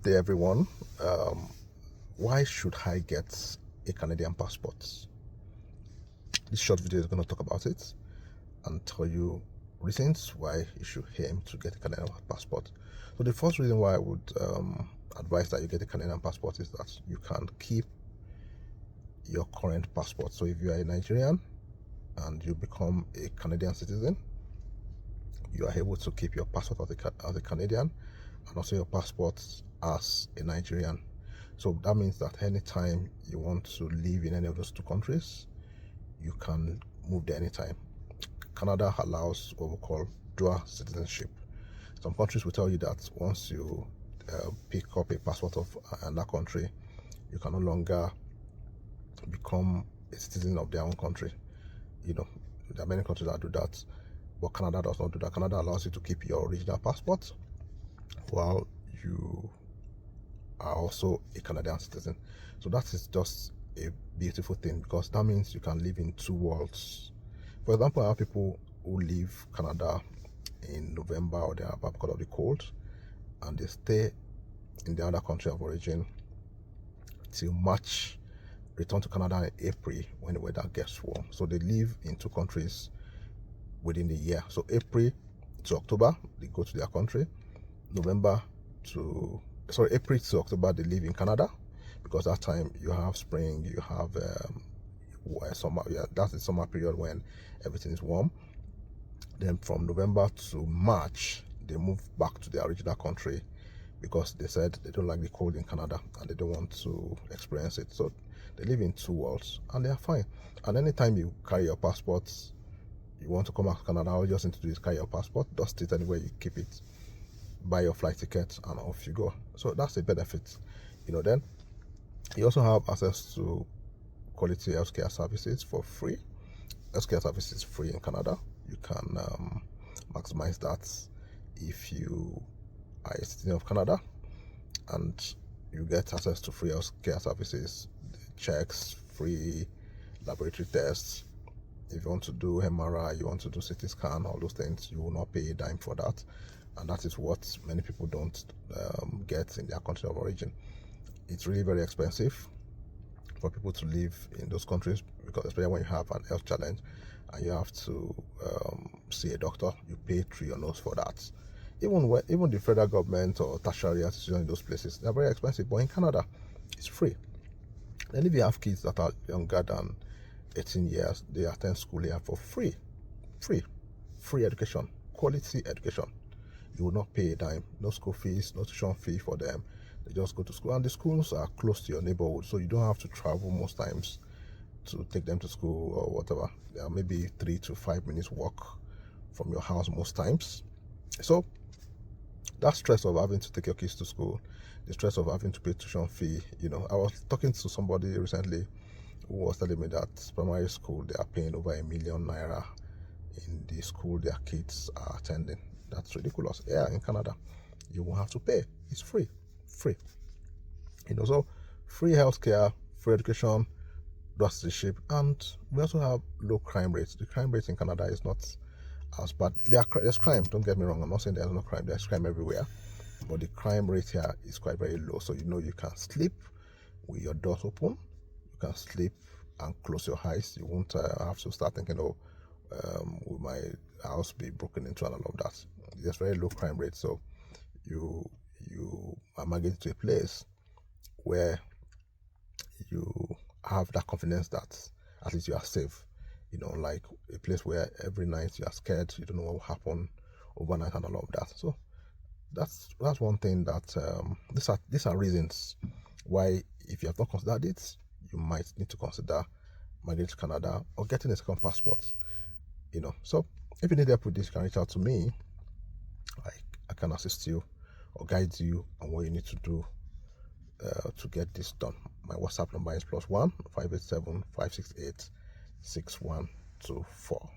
Hey everyone, um, why should I get a Canadian passport? This short video is going to talk about it and tell you reasons why you should aim to get a Canadian passport. So the first reason why I would advise that you get a Canadian passport is that you can keep your current passport. So if you are a Nigerian and you become a Canadian citizen, you are able to keep your passport as a Canadian and also your passport as a Nigerian. So that means that anytime you want to live in any of those two countries, you can move there anytime. Canada allows what we call dual citizenship. Some countries will tell you that once you pick up a passport of another country, you can no longer become a citizen of their own country. There are many countries that do that, but Canada does not do that. Canada allows you to keep your original passport while you are also a Canadian citizen. So that is just a beautiful thing, because that means you can live in two worlds. For example, I have people who leave Canada in November or thereabout because of the cold, and they stay in the other country of origin till March, return to Canada in April when the weather gets warm. So they live in two countries within the year. So April to October, they go to their country. April to October, they live in Canada, because that time you have spring, you have summer. Yeah, that's the summer period when everything is warm. Then from November to March, they move back to their original country, because they said they don't like the cold in Canada and they don't want to experience it. So they live in two worlds and they are fine. And anytime you carry your passports, you want to come back to Canada, all you just need to do is carry your passport, dust it anywhere, you keep it, buy your flight ticket, and off you go. So that's a benefit. Then you also have access to quality healthcare services for free. Healthcare services free in Canada. You can maximize that if you are a citizen of Canada, and you get access to free healthcare services, checks, free laboratory tests. If you want to do MRI, you want to do CT scan, all those things, you will not pay a dime for that. And that is what many people don't get in their country of origin. It's really very expensive for people to live in those countries, because especially when you have an health challenge and you have to see a doctor, you pay through your nose for that. Even the federal government or tertiary institutions in those places, they're very expensive. But in Canada, it's free. Then if you have kids that are younger than 18 years, they attend school here for free. Free education, quality education. You will not pay a dime. No school fees, no tuition fee for them. They just go to school, and the schools are close to your neighborhood, so you don't have to travel most times to take them to school or whatever. They are maybe 3 to 5 minutes walk from your house most times. So that stress of having to take your kids to school, the stress of having to pay tuition fee, I was talking to somebody recently who was telling me that primary school, they are paying over £1 million in the school their kids are attending. That's ridiculous. Yeah, in Canada, you won't have to pay. It's free. So free healthcare, free education, citizenship, and we also have low crime rates. The crime rate in Canada is not as bad. There's crime, don't get me wrong. I'm not saying there's no crime. There's crime everywhere. But the crime rate here is quite very low. So you can sleep with your doors open. You can sleep and close your eyes. You won't have to start thinking, will my house be broken into, and all of that. There's very low crime rate. So you are migrating to a place where you have that confidence that at least you are safe. Like a place where every night you are scared, you don't know what will happen overnight, and all of that. So that's one thing that these are reasons why, if you have not considered it, you might need to consider migrating to Canada or getting a second passport. So if you need help with this, you can reach out to me. I can assist you or guide you on what you need to do to get this done. My WhatsApp number is +1 587 568 6124.